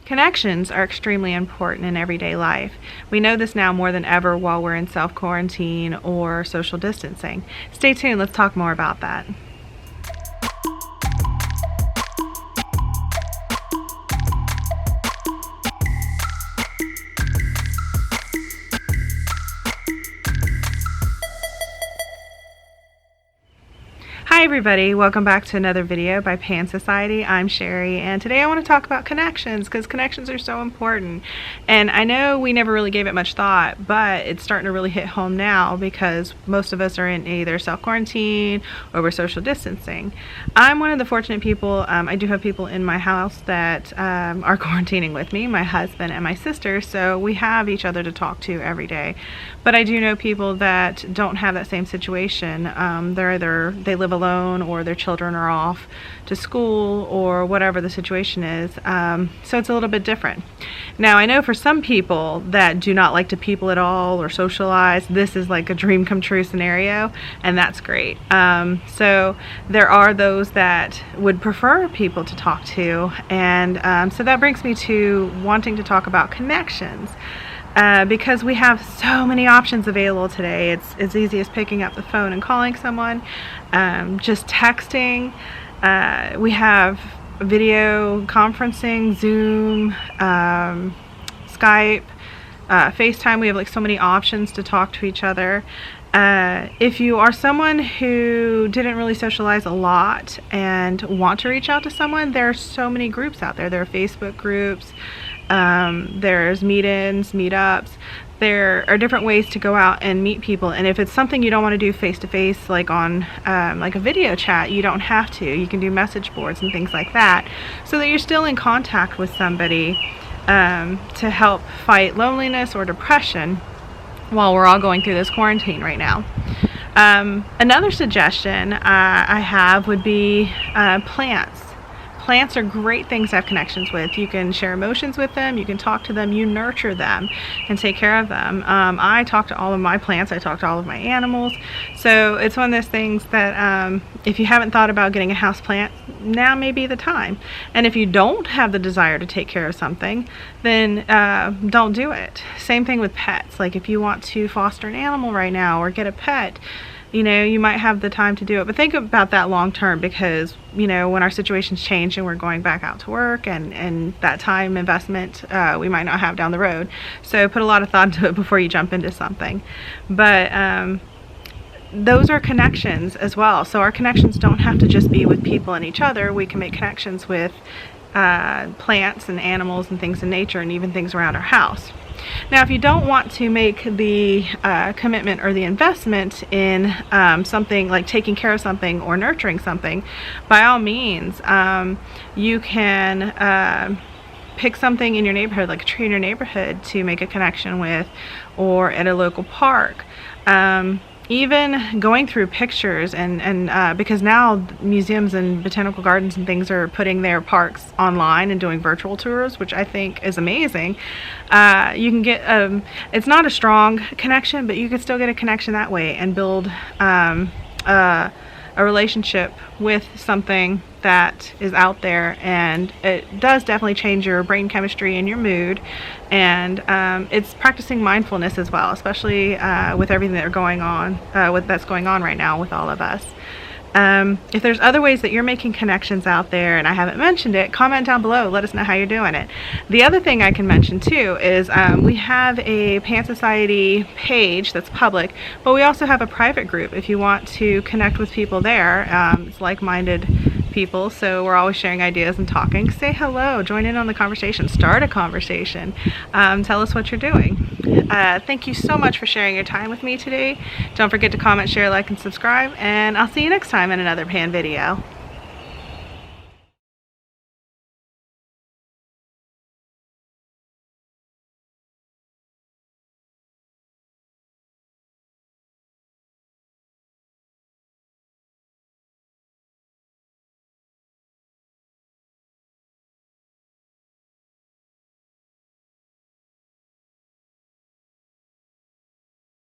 Connections are extremely important in everyday life. We know this now more than ever while we're in self-quarantine or social distancing. Stay tuned, let's talk more about that. Hi everybody, welcome back to another video by Pan Society. I'm Cherie, and today I want to talk about connections because connections are so important. And I know we never really gave it much thought, but it's starting to really hit home now because most of us are in either self-quarantine or we're social distancing. I'm one of the fortunate people. I do have people in my house that are quarantining with me, my husband and my sister, so we have each other to talk to every day. But I do know people that don't have that same situation. They live alone or their children are off to school or whatever the situation is. So it's a little bit different. Now I know for some people that do not like to people at all or socialize, this is like a dream come true scenario, and that's great. So there are those that would prefer people to talk to, and so that brings me to wanting to talk about connections. Because we have so many options available today. It's as easy as picking up the phone and calling someone, just texting. We have video conferencing, Zoom, Skype, FaceTime. We have like so many options to talk to each other. If you are someone who didn't really socialize a lot and want to reach out to someone, there are so many groups out there. There are Facebook groups. There's meet-ins, meetups. There are different ways to go out and meet people, and if it's something you don't want to do face-to-face, like on like a video chat, you don't have to. You can do message boards and things like that, so that you're still in contact with somebody to help fight loneliness or depression while we're all going through this quarantine right now. Another suggestion I have would be plants. Plants are great things to have connections with. You can share emotions with them, you can talk to them, you nurture them and take care of them. I talk to all of my plants, I talk to all of my animals. So it's one of those things that if you haven't thought about getting a house plant, now may be the time. And if you don't have the desire to take care of something, then don't do it. Same thing with pets. Like if you want to foster an animal right now or get a pet, you know, you might have the time to do it, but think about that long term, because, you know, when our situations change and we're going back out to work, and that time investment we might not have down the road. So put a lot of thought into it before you jump into something. But those are connections as well. So our connections don't have to just be with people and each other. We can make connections with plants and animals and things in nature, and even things around our house. Now, if you don't want to make the commitment or the investment in something like taking care of something or nurturing something, by all means, you can pick something in your neighborhood, like a tree in your neighborhood, to make a connection with, or at a local park. Even going through pictures and because now museums and botanical gardens and things are putting their parks online and doing virtual tours, which I think is amazing. You can get it's not a strong connection, but you can still get a connection that way and build a relationship with something that is out there, and it does definitely change your brain chemistry and your mood. And it's practicing mindfulness as well, especially with everything that's going on right now with all of us. If there's other ways that you're making connections out there and I haven't mentioned it, comment down below, let us know how you're doing it. The other thing I can mention too is we have a Pan Society page that's public, but we also have a private group if you want to connect with people there. It's like-minded people, so we're always sharing ideas and talking. Say hello, join in on the conversation, start a conversation, tell us what you're doing. Thank you so much for sharing your time with me today. Don't forget to comment, share, like, and subscribe, and I'll see you next time in another Pan video.